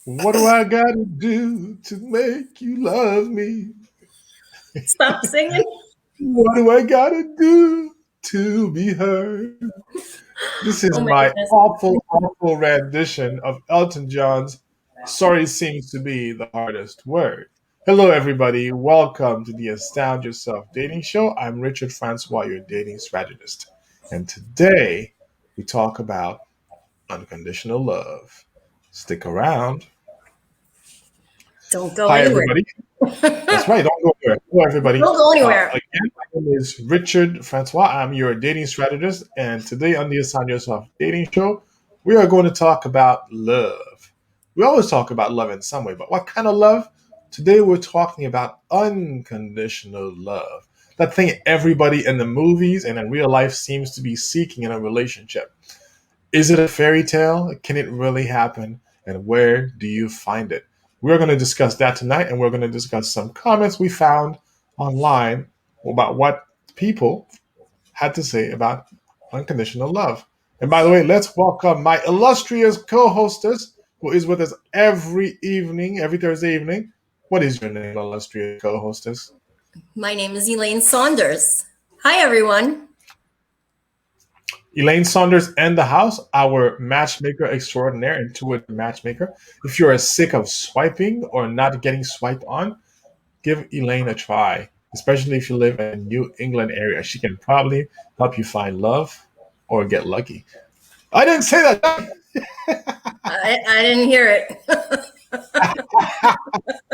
What do I gotta do to make you love me? Stop singing. What do I gotta do to be heard? This is Oh my my goodness. awful rendition of Elton John's Sorry Seems to Be the Hardest Word. Hello, everybody. Welcome to the Astound Yourself Dating Show. I'm Richard Francois, your dating strategist. And today we talk about unconditional love. Stick around. Don't go Hi, anywhere. everybody. That's right. Don't go anywhere. Hello, everybody. Don't go anywhere. Again, my name is Richard Francois. I'm your dating strategist. And today on the Assign Yourself Dating Show, we are going to talk about love. We always talk about love in some way, but what kind of love? Today, we're talking about unconditional love. That thing everybody in the movies and in real life seems to be seeking in a relationship. Is it a fairy tale? Can it really happen? And where do you find it? We're going to discuss that tonight, and we're going to discuss some comments we found online about what people had to say about unconditional love. And by the way, let's welcome my illustrious co hostess who is with us every evening, every Thursday evening. What is your name, illustrious co hostess? My name is Elaine Saunders. Hi, everyone. Elaine Saunders and the house, our matchmaker extraordinaire, intuitive matchmaker. If you're sick of swiping or not getting swiped on, give Elaine a try, especially if you live in a New England area. She can probably help you find love or get lucky. I didn't say that. I didn't hear it.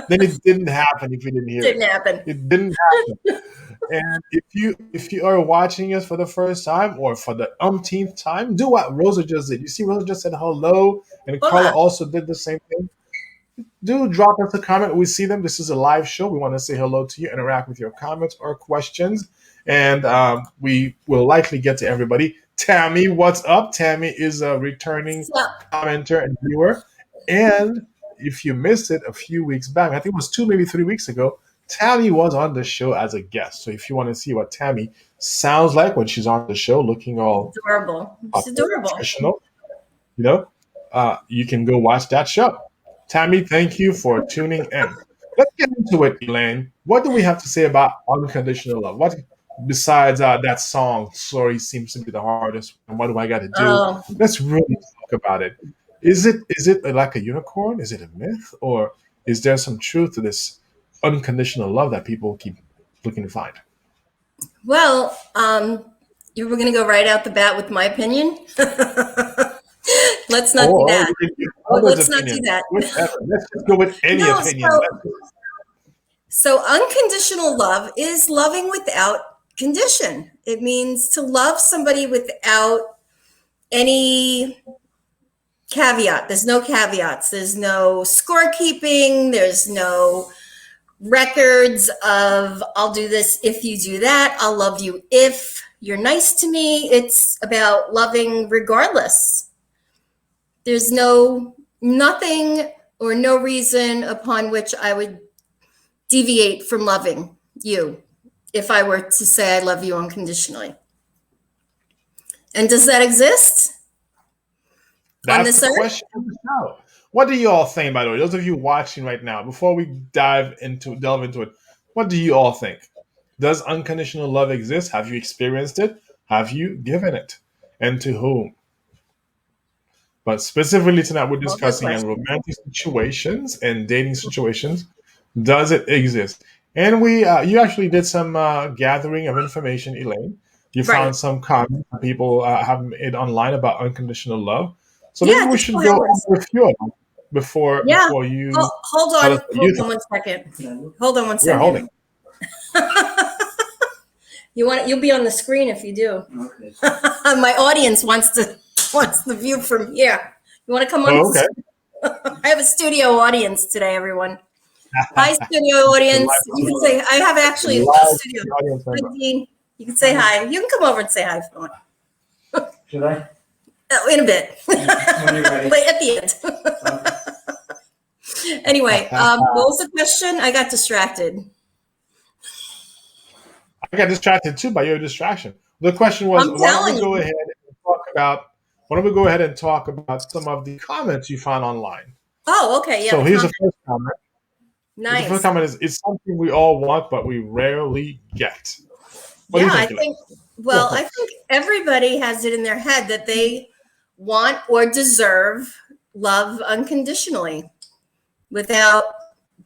Then it didn't happen if you didn't hear Didn't it. happen. It didn't happen. And if you are watching us for the first time or for the umpteenth time, do what Rosa just did. You see, Rosa just said hello, and Carla Hola. also did the same thing. Do drop us a comment. We see them. This is a live show. We want to say hello to you, interact with your comments or questions, and we will likely get to everybody. Tammy, what's up? Tammy is a returning So, commenter and viewer. And if you missed it a few weeks back, I think it was 2, maybe 3 weeks ago, Tammy was on the show as a guest. So if you want to see what Tammy sounds like when she's on the show, looking all adorable. It's adorable. professional, you know, you can go watch that show. Tammy, thank you for tuning in. Let's get into it, Elaine. What do we have to say about unconditional love? What besides that song, "Sorry Seems to Be the Hardest," and what do I got to do? Oh, Let's really talk about it. Is it like a unicorn? Is it a myth, or is there some truth to this unconditional love that people keep looking to find? well, you were going to go right out the bat with my opinion. Let's not do Or that. we can give others' Let's not do opinion. that. Whichever. Let's just go with any No, opinion. so unconditional love is loving without condition. It means to love somebody without any caveat. There's no caveats. There's no scorekeeping. There's no records of I'll do this if you do that. I'll love you if you're nice to me. It's about loving regardless. There's nothing or no reason upon which I would deviate from loving you if I were to say I love you unconditionally. And does that exist on That's this the earth? question of the show. What do you all think, by the way? Those of you watching right now, before we delve into it, what do you all think? Does unconditional love exist? Have you experienced it? Have you given it? And to whom? But specifically tonight, we're Well, good discussing in question. romantic situations and dating situations. Does it exist? And you actually did some gathering of information, Elaine. You Right. found some comments that people have made online about unconditional love. So maybe Yeah, we just go should ahead. go over a few of them Yeah. before you Hold tell on. us what Hold you on think. one second. Hold on one We're holding. second. You'll be on the screen if you do. Okay. My audience wants the view from here. You want to come on? Oh, okay. I have a studio audience today, everyone. Hi, studio audience. You can say I have actually a Live studio. audience Hi, member. Dean. You can say hi. You can come over and say hi if you want. Should I? In a bit. When you're ready. Late at the end. Anyway, what was the question? I got distracted. I got distracted too by your distraction. The question was, I'm telling you. why don't we go ahead and talk about some of the comments you found online? Oh, okay. Yeah, So the here's the comment. first comment. The first Nice. comment is, it's something we all want, but we rarely get. What do Yeah, you I think, Elaine? think, Go well, I first. think everybody has it in their head that they want or deserve love unconditionally without,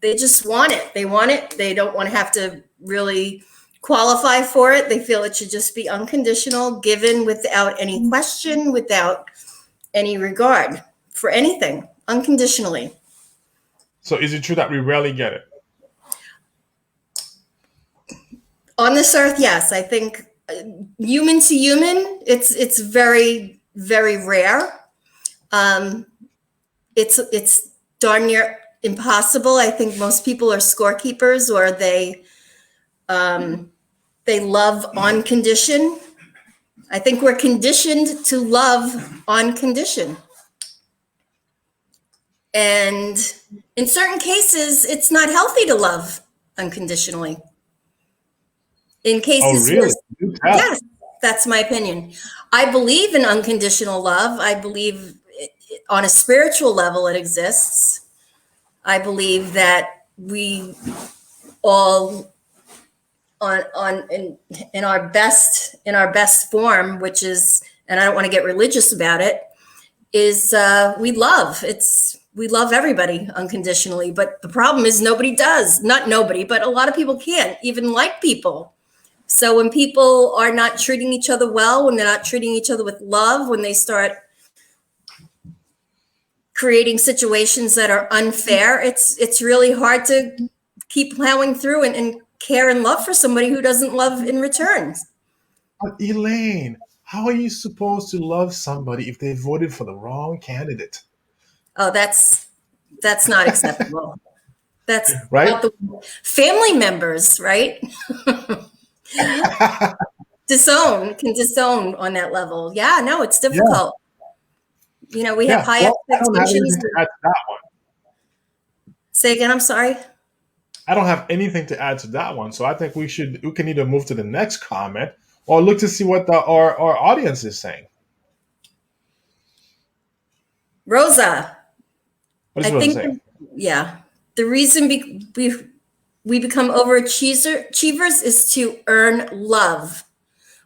they just want it. They want it. They don't want to have to really qualify for it. They feel it should just be unconditional, given without any question, without any regard for anything, unconditionally. So is it true that we rarely get it? On this earth, yes, I think human to human, it's very very rare. Um, it's darn near impossible. I think most people are scorekeepers, or they love on condition. I think we're conditioned to love on condition, and in certain cases, it's not healthy to love unconditionally. In Oh, cases where, really? Do tell. yes, that's my opinion. I believe in unconditional love. I believe on a spiritual level it exists. I believe that we all in our best form, which is, and I don't want to get religious about it, is we love everybody unconditionally. But the problem is nobody does. Not nobody, but a lot of people can't even like people. So when people are not treating each other well, when they're not treating each other with love, when they start creating situations that are unfair, it's really hard to keep plowing through and care and love for somebody who doesn't love in return. But Elaine, how are you supposed to love somebody if they voted for the wrong candidate? Oh, that's not acceptable. That's Right? out the family members, right? Can disown on that level. Yeah, no, it's Yeah. difficult. We have Yeah. high Well, I don't have expectations. anything to add to that one. Say again, I'm sorry. I don't have anything to add to that one. So I think we can either move to the next comment or look to see what our audience is saying. Rosa, What I is Rosa think, saying? yeah, the reason we become overachievers is to earn love.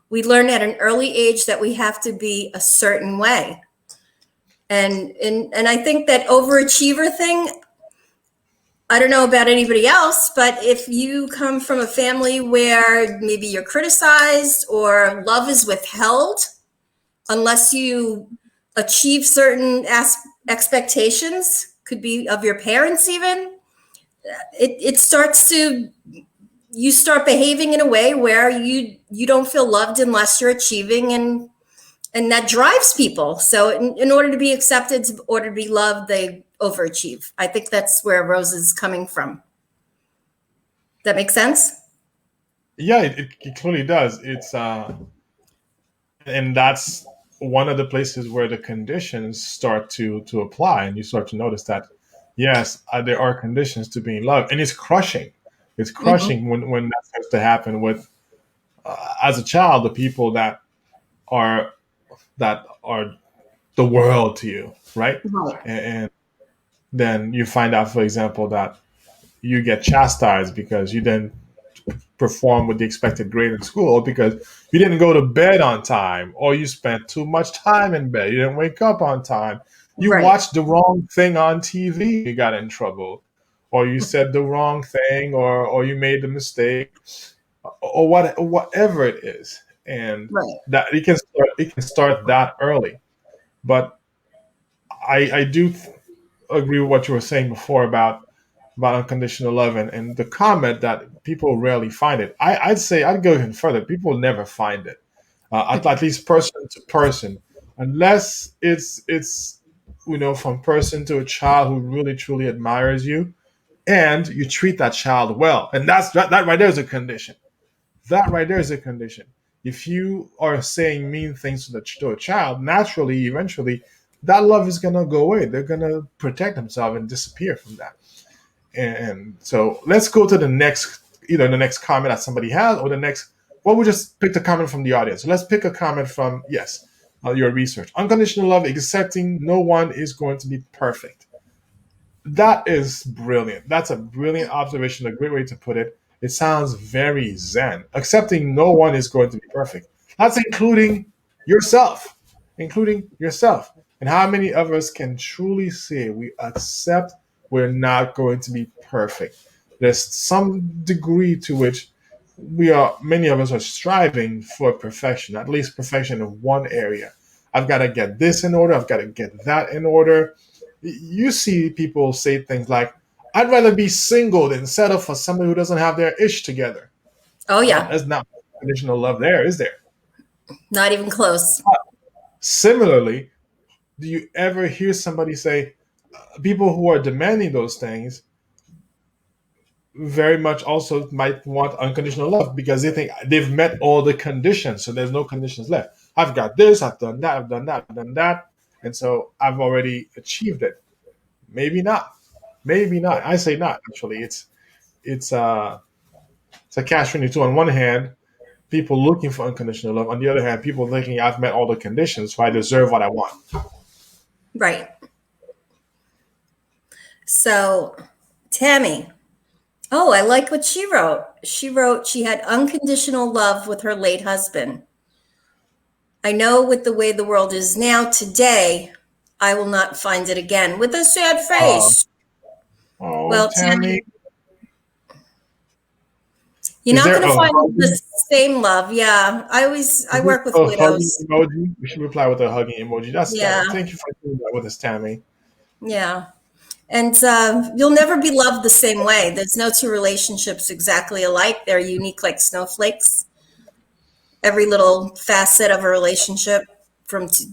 We learn at an early age that we have to be a certain way. And I think that overachiever thing, I don't know about anybody else, but if you come from a family where maybe you're criticized or love is withheld, unless you achieve certain expectations, could be of your parents even, it starts to, you start behaving in a way where you don't feel loved unless you're achieving, and that drives people. So in order to be accepted, in order to be loved, they overachieve. I think that's where Rose is coming from. That makes sense? Yeah, it clearly does. And that's one of the places where the conditions start to apply, and you start to notice that yes, there are conditions to being loved, and it's crushing. It's Mm-hmm. crushing when that starts to happen with as a child, the people are that are the world to you, right? Right. And then you find out, for example, that you get chastised because you didn't perform with the expected grade in school, or because you didn't go to bed on time, or you spent too much time in bed, you didn't wake up on time, you Right. watched the wrong thing on TV, you got in trouble, or you said the wrong thing, or you made the mistake, or whatever it is, and Right. that it can start that early. But I do agree with what you were saying before about unconditional love, and the comment that people rarely find it. I'd say I'd go even further. People never find it, at least person to person, unless it's from person to a child who really truly admires you, and you treat that child well, and that right there is a condition. That right there is a condition. If you are saying mean things to a child, naturally, eventually, that love is gonna go away. They're gonna protect themselves and disappear from that. And so let's go to the next, either the next comment that somebody has, or the next. Well, we just picked a comment from the audience. So let's pick a comment from, yes, your research. Unconditional love, accepting no one is going to be perfect. That is brilliant. That's a brilliant observation, a great way to put it. It sounds very zen. Accepting no one is going to be perfect. That's including yourself. And how many of us can truly say we accept we're not going to be perfect? There's some degree to which many of us are striving for perfection, at least perfection in one area. I've got to get this in order, I've got to get that in order. You see people say things like, I'd rather be single than settle for somebody who doesn't have their ish together. Oh, Well, yeah. there's not conditional love there, is there? Not even close. Similarly, do you ever hear somebody say, people who are demanding those things very much also might want unconditional love because they think they've met all the conditions, so there's no conditions left. I've got this, I've done that, I've done that, I've done that, and so I've already achieved it. Maybe not. Maybe not. I say not. Actually, it's it's a catch 22. On one hand, people looking for unconditional love. On the other hand, people thinking I've met all the conditions, so I deserve what I want. Right. So, Tammy. Oh, I like what she wrote. She wrote she had unconditional love with her late husband. I know with the way the world is now today, I will not find it again with a sad Oh, face. oh, Well, Tammy, Tammy, you're is not there going to a find hugging? the same love. Yeah, I Is there work with a hugging widows. emoji? We should reply with a hugging emoji. That. Yeah, Thank you for doing that with us, Tammy. yeah. And you'll never be loved the same way. There's no two relationships exactly alike. They're unique like snowflakes. Every little facet of a relationship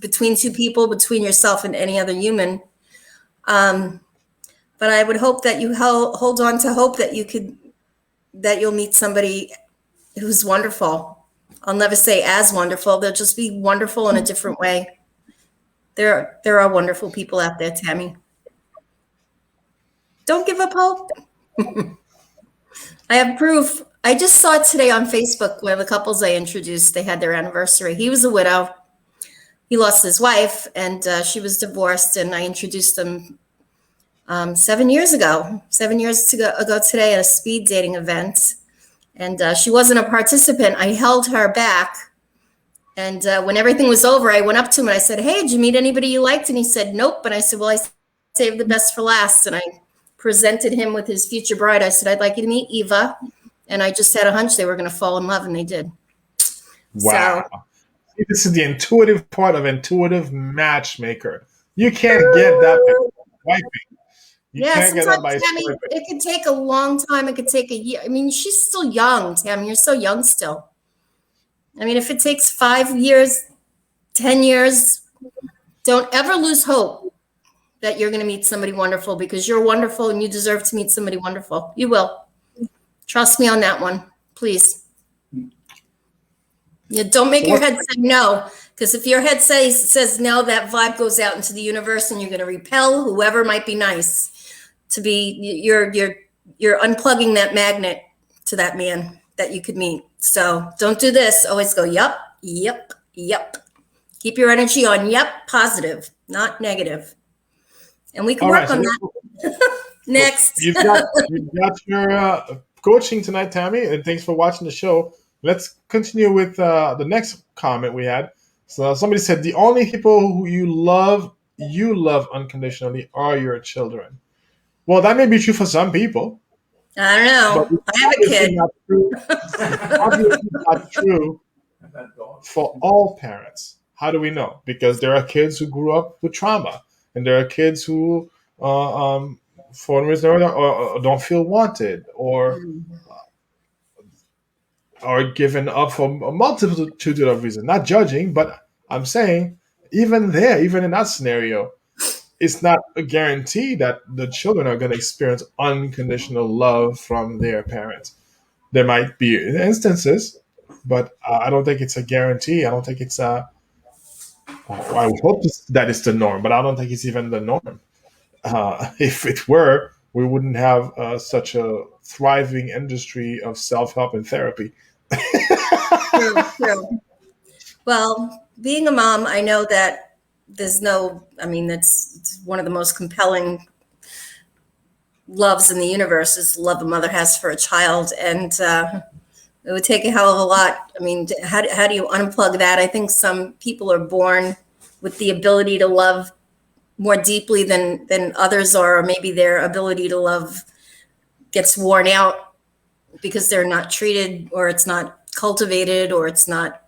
between two people, between yourself and any other human. Um, but I would hope that you hold on to hope that you'll meet somebody who's wonderful. I'll never say as wonderful. They'll just be wonderful in a different way. There are wonderful people out there, Tammy. Don't give up hope. I have proof. I just saw it today on Facebook. One of the couples I introduced, they had their anniversary. He was a widow. He lost his wife, and she was divorced. And I introduced them 7 years ago. 7 years ago today at a speed dating event. And she wasn't a participant. I held her back. And when everything was over, I went up to him and I said, "Hey, did you meet anybody you liked?" And he said, "Nope." And I said, "Well, I saved the best for last." And I presented him with his future bride. I said, "I'd like you to meet Eva." And I just had a hunch they were going to fall in love, and they did. So, Wow. See, this is the intuitive part of intuitive matchmaker. You can't get that by swiping. You yeah, can't get that sometimes, by Tammy, swiping. it could take a long time. It could take a year. I mean, she's still young, Tammy. You're so young still. I mean, if it takes 5 years, 10 years, don't ever lose hope that you're going to meet somebody wonderful because you're wonderful and you deserve to meet somebody wonderful. You will. Trust me on that one, please. Yeah, don't make So your what? head say no, because if your head says no, that vibe goes out into the universe and you're going to repel whoever might be nice to be. You're unplugging that magnet to that man that you could meet. So don't do this. Always go, yep, yep, yep. Keep your energy on yep, positive, not negative. And we can All right. work So on that. Next. you've got your coaching tonight, Tammy, and thanks for watching the show. Let's continue with the next comment we had. So somebody said the only people who you love unconditionally are your children. Well, that may be true for some people, I don't but know. it's I have a obviously kid. not true. It's obviously not true for all parents. How do we know? Because there are kids who grew up with trauma, and there are kids who, for one reason or another, or don't feel wanted, or are given up for a multitude of reasons. Not judging, but I'm saying even there, even in that scenario, it's not a guarantee that the children are going to experience unconditional love from their parents. There might be instances, but I don't think it's a guarantee. I don't think it's a. I would hope that it's the norm, but I don't think it's even the norm. If it were, we wouldn't have such a thriving industry of self help and therapy. True, true. Well, being a mom, I know that I mean, it's one of the most compelling loves in the universe is the love a mother has for a child. And it would take a hell of a lot. I mean, how do you unplug that? I think some people are born with the ability to love more deeply than others are, or maybe their ability to love gets worn out because they're not treated, or it's not cultivated, or it's not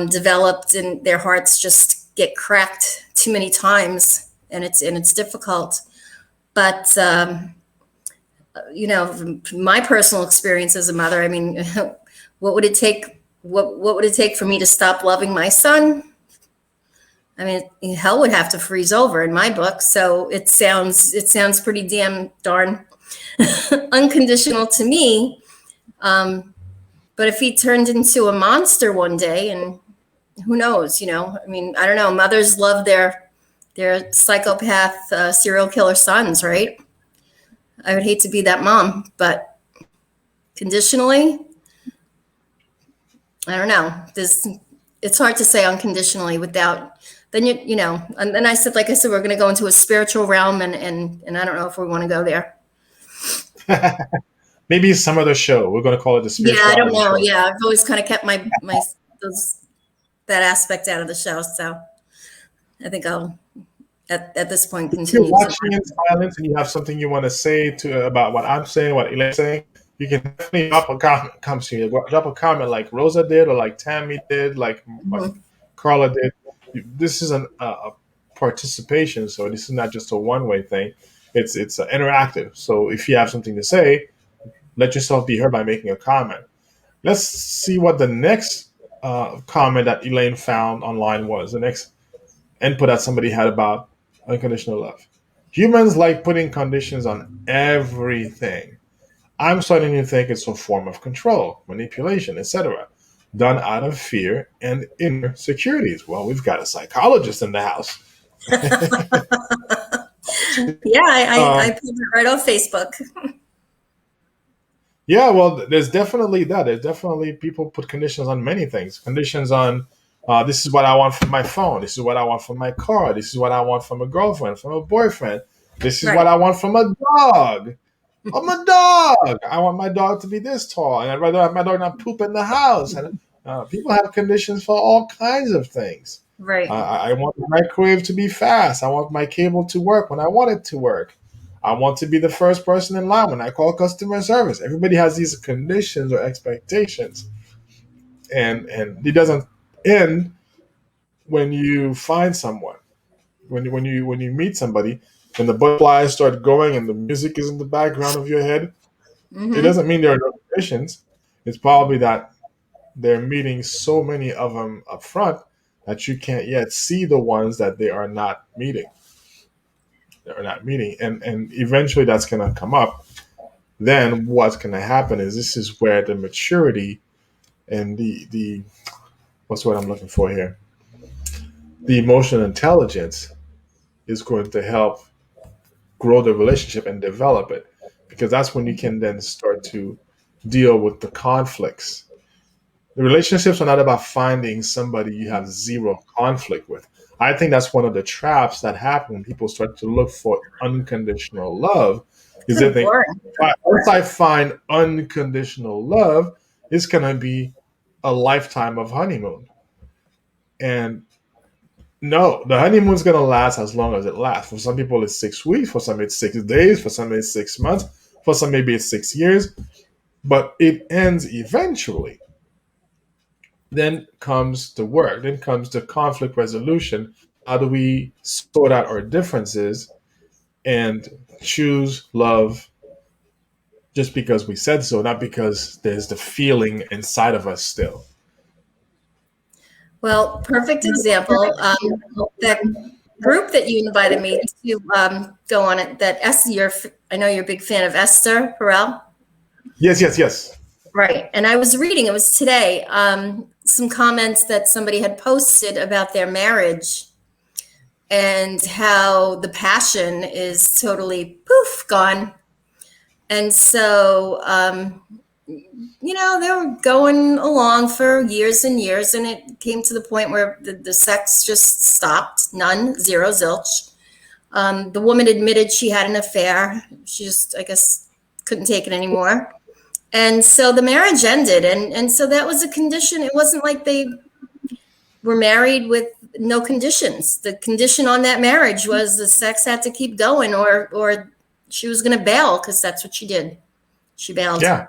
developed, and their hearts just get cracked too many times, and it's difficult. But from my personal experience as a mother, I mean, what would it take? What would it take for me to stop loving my son? I mean, hell would have to freeze over in my book. So it sounds pretty damn darn unconditional to me. But if he turned into a monster one day, and who knows, I mean, I don't know. Mothers love their psychopath serial killer sons, right? I would hate to be that mom, but conditionally, I don't know. It's hard to say unconditionally without. Then and then like I said, we're going to go into a spiritual realm, and I don't know if we want to go there. Maybe some other show. We're going to call it the spiritual. Yeah, I don't know. Show. Yeah, I've always kind of kept my that aspect out of the show. So I think I'll at this point continue. If you're watching in silence and you have something you want to say about what I'm saying, what Elaine's saying, you can definitely drop a comment. Drop a comment like Rosa did, or like Tammy did, like Carla did. This is a participation, so this is not just a one-way thing. It's interactive. So if you have something to say, let yourself be heard by making a comment. Let's see what the next comment that Elaine found online was. The next input that somebody had about unconditional love. Humans like putting conditions on everything. I'm starting to think it's a form of control, manipulation, etc., done out of fear and inner securities. Well, we've got a psychologist in the house. Yeah, I pulled it right off Facebook. Yeah, well, there's definitely that. There's definitely people put conditions on many things. Conditions on this is what I want from my phone. This is what I want from my car. This is what I want from a girlfriend, from a boyfriend. This is what I want from a dog. I'm a dog. I want my dog to be this tall, and I'd rather have my dog not poop in the house. And people have conditions for all kinds of things. Right. I want the microwave to be fast. I want my cable to work when I want it to work. I want to be the first person in line when I call customer service. Everybody has these conditions or expectations, and it doesn't end when you find someone. When you meet somebody, when the butterflies start going and the music is in the background of your head, It doesn't mean there are no conditions. It's probably that they're meeting so many of them up front that you can't yet see the ones that they are not meeting. And eventually that's going to come up. Then what's going to happen is this is where the maturity and the what's what I'm looking for here, the emotional intelligence is going to help grow the relationship and develop it, because that's when you can then start to deal with the conflicts. The relationships are not about finding somebody you have zero conflict with. I think that's one of the traps that happen when people start to look for unconditional love, is that they once I find unconditional love, it's going to be a lifetime of honeymoon. And no, the honeymoon's going to last as long as it lasts. For some people, it's 6 weeks. For some, it's 6 days. For some, it's 6 months. For some, maybe it's 6 years. But it ends eventually. Then comes the work. Then comes the conflict resolution. How do we sort out our differences and choose love just because we said so, not because there's the feeling inside of us still? Well, perfect example. That group that you invited me to go on it, that Esther, I know you're a big fan of Esther Perel. Yes. Right. And I was reading, it was today, some comments that somebody had posted about their marriage and how the passion is totally poof, gone. And so, they were going along for years and years, and it came to the point where the sex just stopped, none, zero, zilch. The woman admitted she had an affair. She just, I guess, couldn't take it anymore. And so the marriage ended. And so that was a condition. It wasn't like they were married with no conditions. The condition on that marriage was the sex had to keep going, or she was going to bail, because that's what she did. She bailed. Yeah.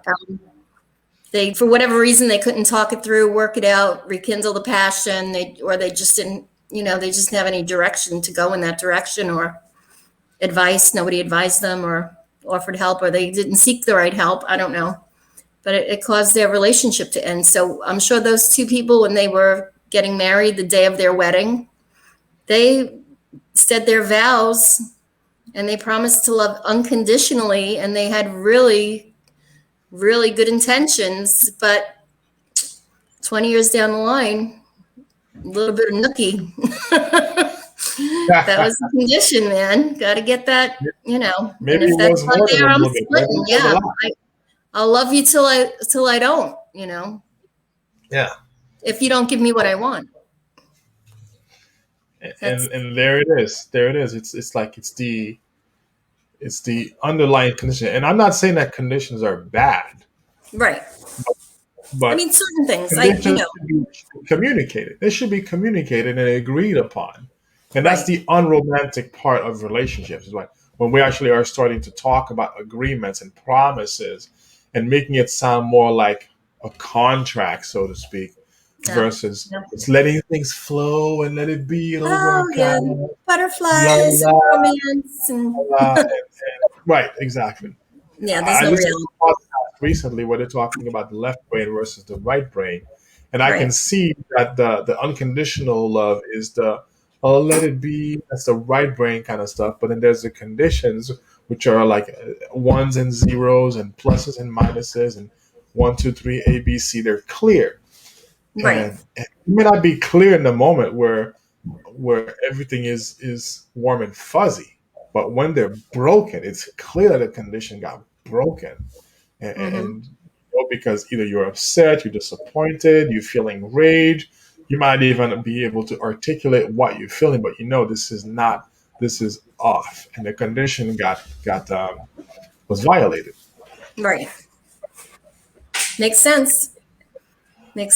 They, for whatever reason, they couldn't talk it through, work it out, rekindle the passion. They just didn't, they just didn't have any direction to go in that direction, or advice. Nobody advised them or offered help, or they didn't seek the right help. I don't know. But it caused their relationship to end. So I'm sure those two people, when they were getting married the day of their wedding, they said their vows and they promised to love unconditionally, and they had really, really good intentions. But 20 years down the line, a little bit of nookie. That was the condition, man. Got to get that, Maybe and if it that's was not more than there, a I'm little bit. splitting. Maybe it was a Yeah. lot. I'll love you till I don't, Yeah. if you don't give me what I want. And there it is. There it is. It's like it's the underlying condition. And I'm not saying that conditions are bad, Right. but I mean, certain things, conditions should be communicated. They should be communicated and agreed upon. And that's Right. the unromantic part of relationships. Is when we actually are starting to talk about agreements and promises and making it sound more like a contract, so to speak, Yeah. versus Yeah. it's letting things flow and let it be. It'll work yeah. out. Butterflies La, and la, romance and right, exactly. yeah, there's I no listened real. to a podcast recently where they're talking about the left brain versus the right brain. And I can Right. see that the unconditional love is the, oh, let it be, that's the right brain kind of stuff. But then there's the conditions, which are like ones and zeros and pluses and minuses and 1, 2, 3, A, B, C. They're clear. Right. And it may not be clear in the moment where everything is warm and fuzzy. But when they're broken, it's clear that the condition got broken. And because either you're upset, you're disappointed, you're feeling rage, you might even be able to articulate what you're feeling, but this is not, this is off, and the condition was violated. Right. Makes sense.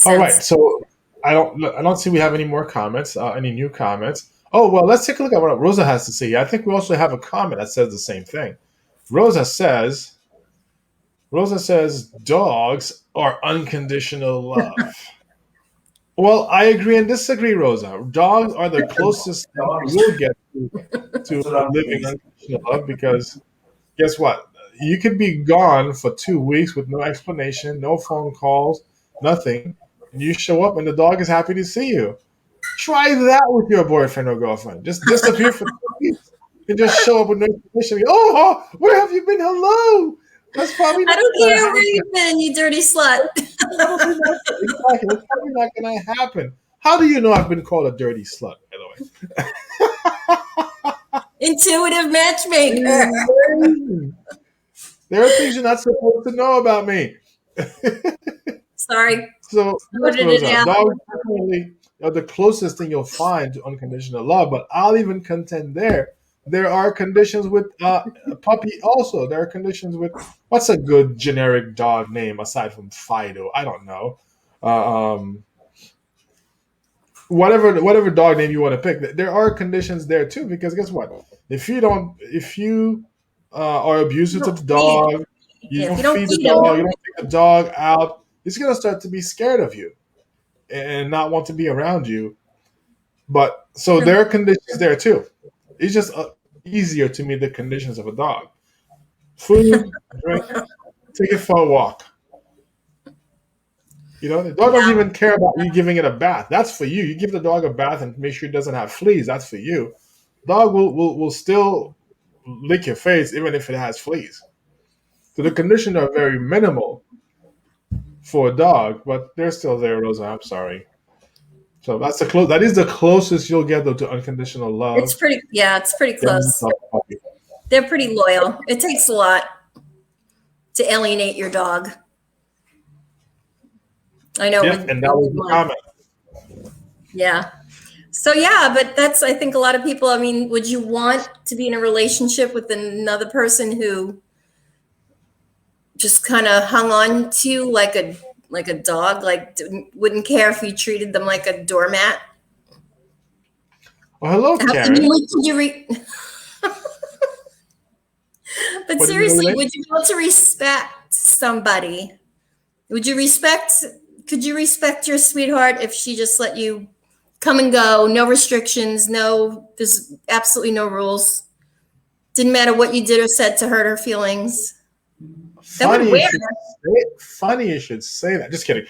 All right, so I don't see we have any more comments, any new comments. Oh well, let's take a look at what Rosa has to say. I think we also have a comment that says the same thing. Rosa says, dogs are unconditional love. Well, I agree and disagree, Rosa. Dogs are the closest thing you will get to living unconditional love, because guess what? You could be gone for 2 weeks with no explanation, no phone calls, nothing, and you show up and the dog is happy to see you. Try that with your boyfriend or girlfriend. Just disappear for 2 weeks and just show up with no explanation. Oh, where have you been? Hello. That's probably I not don't gonna care happen. where you've been, you dirty slut. Exactly. It's probably not going to happen. How do you know I've been called a dirty slut, by the way? Intuitive matchmaker. There are things you're not supposed to know about me. Sorry. So, Putting it out. dogs definitely are the closest thing you'll find to unconditional love, but I'll even contend there are conditions with a puppy also. There are conditions with, what's a good generic dog name aside from Fido? I don't know. Whatever dog name you want to pick, there are conditions there too. Because guess what? If you are abusive to the dog, you don't feed the dog, you don't take the dog out, it's gonna start to be scared of you and not want to be around you. But so there are conditions there too. It's just easier to meet the conditions of a dog: food, drink, take it for a walk. The dog doesn't even care about you giving it a bath. That's for you. You give the dog a bath and make sure it doesn't have fleas. That's for you. Dog will still lick your face even if it has fleas. So the conditions are very minimal for a dog, but they're still there, Rosa. I'm sorry. So that is the closest you'll get though to unconditional love. It's pretty close. They're pretty loyal. It takes a lot to alienate your dog. I know. Yeah, and that was the comment. Yeah. So yeah, but that's, I think a lot of people, I mean, would you want to be in a relationship with another person who just kind of hung on to you like a dog, like wouldn't care if you treated them like a doormat? Well, hello, I mean, Karen. would you but What did you seriously, relate? would you want to respect somebody? Would you respect, could you respect your sweetheart if she just let you come and go, no restrictions, there's absolutely no rules? Didn't matter what you did or said to hurt her feelings. That would Funny you wear. should say. Funny you should say that. Just kidding.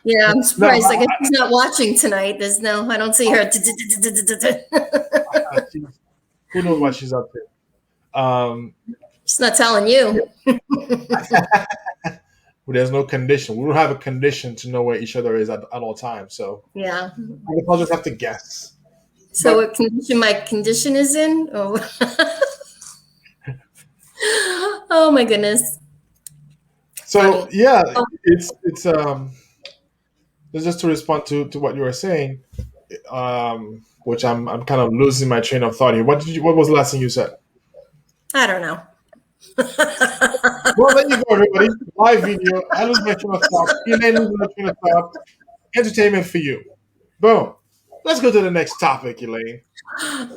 Yeah, I'm No, surprised. I guess she's not watching tonight. I don't see her. who knows what she's up to? She's not telling you. There's no condition. We don't have a condition to know where each other is at all times. So Yeah. I guess I'll just have to guess. So But what condition my condition is in? Oh, oh my goodness. so Funny. yeah, Oh, it's just to respond to what you were saying, which I'm kind of losing my train of thought here. What was the last thing you said? I don't know. Well, there you go, everybody. Live video. I lose my train of thought. Elaine loses my train of thought. Entertainment for you. Boom. Let's go to the next topic, Elaine.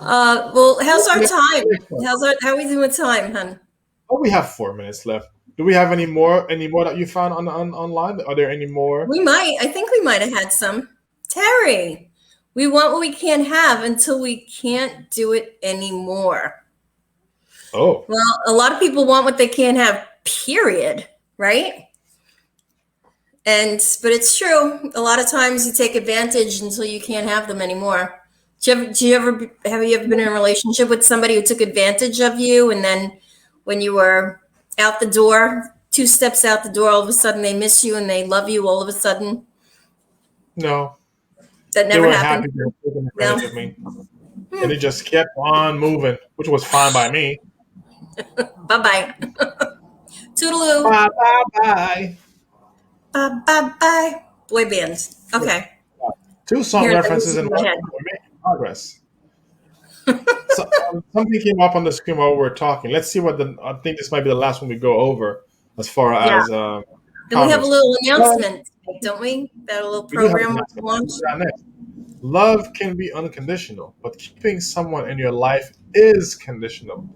Well, how's our time? Oh, How are we doing with time, hun? we have 4 minutes left. Do we have any more that you found online? Are there any more? I think we might have had some. Terry, we want what we can't have until we can't do it anymore. Oh, Well, a lot of people want what they can't have, period, right? But it's true. A lot of times you take advantage until you can't have them anymore. Have you ever been in a relationship with somebody who took advantage of you, and then when you were out the door, 2 steps out the door, all of a sudden they miss you and they love you all of a sudden? no. That They never were happy happened? they were taking No? advantage of me. And it just kept on moving, which was fine by me. Bye-bye. Toodaloo. Bye, bye, bye. Bye-bye. Boy bands. Okay. Two song Here, that references was in in my one. head. We're making progress. So, something came up on the screen while we were talking. Let's see I think this might be the last one we go over as far Yeah. as Then we have a comments. little Well, announcement, don't we? That little we do have program an we announcement. launched. We'll do that next. Love can be unconditional, but keeping someone in your life is conditional.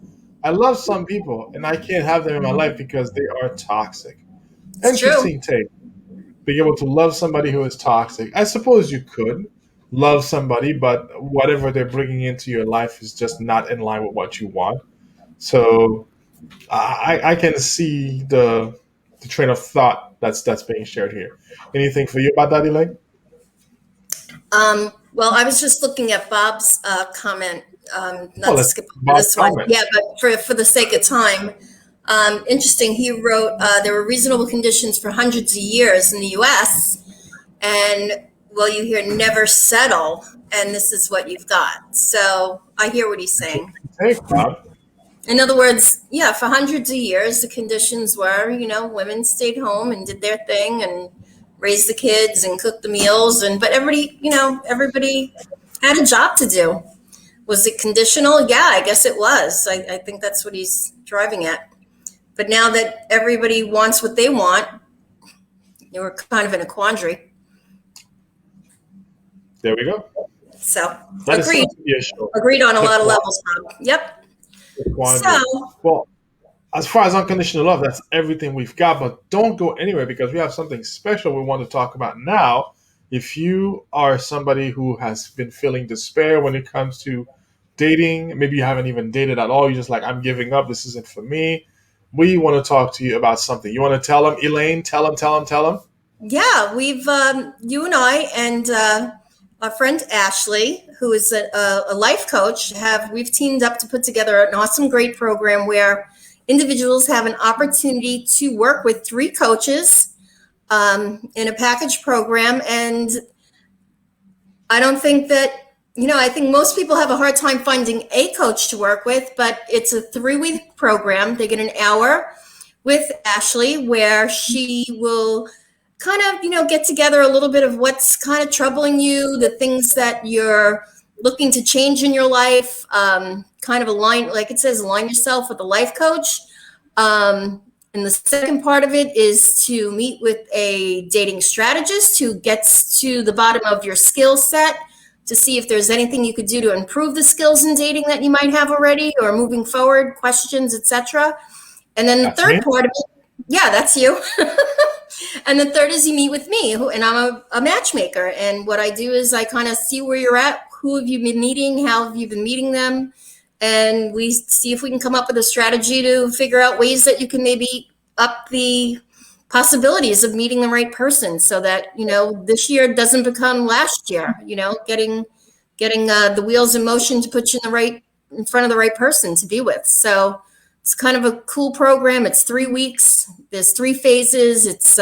I love some people, and I can't have them in my life because they are toxic. It's true. Interesting take. Being able to love somebody who is toxic. I suppose you could love somebody, but whatever they're bringing into your life is just not in line with what you want. So I can see the train of thought that's being shared here. Anything for you about that, Elaine? Well, I was just looking at Bob's comment, Oh, not to let's skip over Bob this one. comment. Yeah, but for the sake of time, interesting. He wrote there were reasonable conditions for hundreds of years in the U.S. and well, you hear never settle, and this is what you've got. So I hear what he's saying. Hey, Bob. In other words, yeah, for hundreds of years, the conditions were, women stayed home and did their thing and raised the kids and cooked the meals. But everybody had a job to do. Was it conditional? Yeah, I guess it was. I think that's what he's driving at. But now that everybody wants what they want, we're kind of in a quandary. There we go. So That is agreed. supposed to be a show. Agreed on a The lot of qua- levels, Bob. Yep. the quandary. So Well, as far as unconditional love, that's everything we've got. But don't go anywhere because we have something special we want to talk about now. If you are somebody who has been feeling despair when it comes to dating, maybe you haven't even dated at all, you're just like, I'm giving up, this isn't for me. We want to talk to you about something. You want to tell them, Elaine? Tell them. yeah, we've you and I and our friend Ashley, who is a life coach, we've teamed up to put together an awesome, great program where individuals have an opportunity to work with 3 coaches in a package program. And I don't think that, I think most people have a hard time finding a coach to work with, but it's a 3-week program. They get an hour with Ashley where she will kind of, get together a little bit of what's kind of troubling you, the things that you're looking to change in your life, kind of align, like it says, align yourself with a life coach. And the second part of it is to meet with a dating strategist who gets to the bottom of your skill set to see if there's anything you could do to improve the skills in dating that you might have already or moving forward, questions, etc. And then the That's me. third part of it, yeah, that's you. And the third is you meet with me, and I'm a matchmaker. And what I do is I kind of see where you're at, who have you been meeting, how have you been meeting them, and we see if we can come up with a strategy to figure out ways that you can maybe up the possibilities of meeting the right person, so that this year doesn't become last year. Getting the wheels in motion to put you in front of the right person to be with. So it's kind of a cool program. It's 3 weeks. There's 3 phases. It's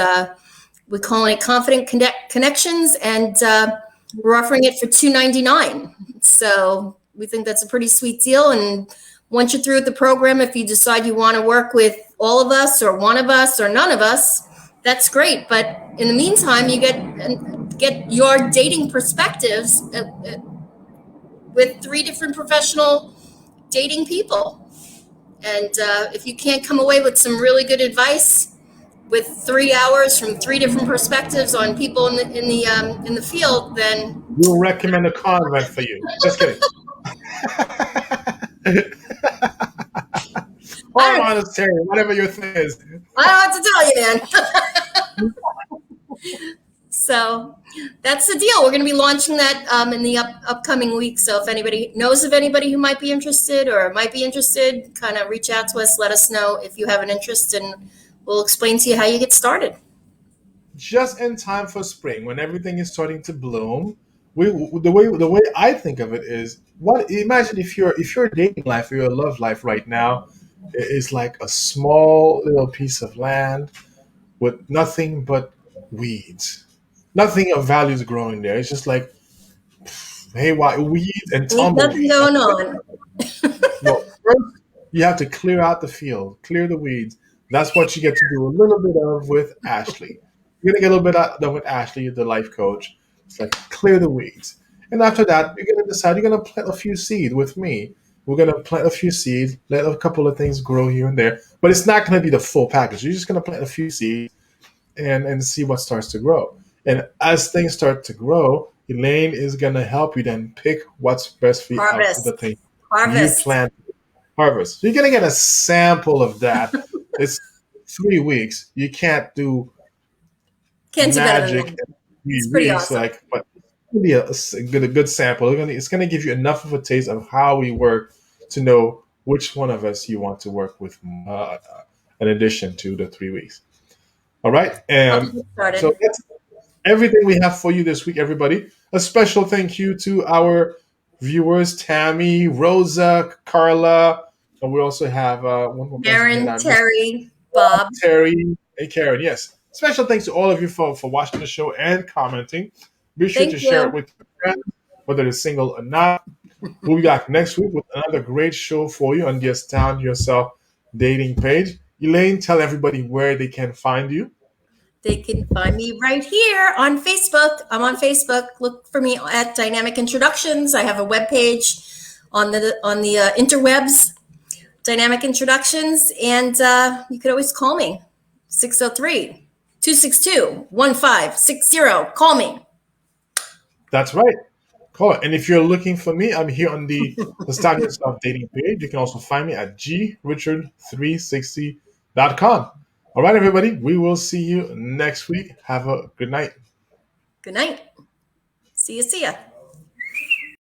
we call it Confident Connections, and we're offering it for $299. So we think that's a pretty sweet deal. And once you're through with the program, if you decide you want to work with all of us or one of us or none of us, that's great. But in the meantime, you get your dating perspectives with 3 different professional dating people. And if you can't come away with some really good advice with 3 hours from 3 different perspectives on people in the field, then We'll recommend a convent for you. Just kidding. Or I don't, monastery, whatever your thing is. I don't know what to tell you, man. So that's the deal. We're going to be launching that in the upcoming week. So if anybody knows of anybody who might be interested kind of reach out to us. Let us know if you have an interest, and we'll explain to you how you get started. Just in time for spring, when everything is starting to bloom. The way I think of it is, imagine if your dating life or your love life right now is like a small little piece of land with nothing but weeds. Nothing of value is growing there. It's just like haywire weeds and Ain't nothing tumbleweed. going on. Well, first you have to clear out the field, clear the weeds. That's what you get to do a little bit of with Ashley. You're gonna get a little bit done with Ashley, the life coach. It's like clear the weeds, and after that, you're gonna decide you're gonna plant a few seeds with me. We're gonna plant a few seeds, let a couple of things grow here and there, but it's not gonna be the full package. You're just gonna plant a few seeds and see what starts to grow. And as things start to grow, Elaine is gonna help you then pick what's best for you out of the Harvest. thing you Harvest. plant. Harvest. So you're gonna get a sample of that. It's 3 weeks. You can't do Can't do better than magic that. in It's 3 pretty weeks, awesome. but it's gonna be a good sample. It's gonna give you enough of a taste of how we work to know which one of us you want to work with, in addition to the 3 weeks. All right, I'll get so started. that's everything we have for you this week, everybody. A special thank you to our viewers, Tammy, Rosa, Carla, and we also have one more person here Karen, that I missed, Terry, Bob. Terry, and Karen. Yes. Special thanks to all of you for watching the show and commenting. Be sure to Thank share it you. with your friends, whether they're single or not. We'll be back next week with another great show for you on the Astound Yourself dating page. Elaine, tell everybody where they can find you. They can find me right here on Facebook. I'm on Facebook. Look for me at Dynamic Introductions. I have a webpage on the interwebs, Dynamic Introductions, and you could always call me 603-262-1560. Call me. That's right. Call it. And if you're looking for me, I'm here on the Astound Yourself dating page. You can also find me at grichard360.com. All right, everybody. We will see you next week. Have a good night. Good night. See ya.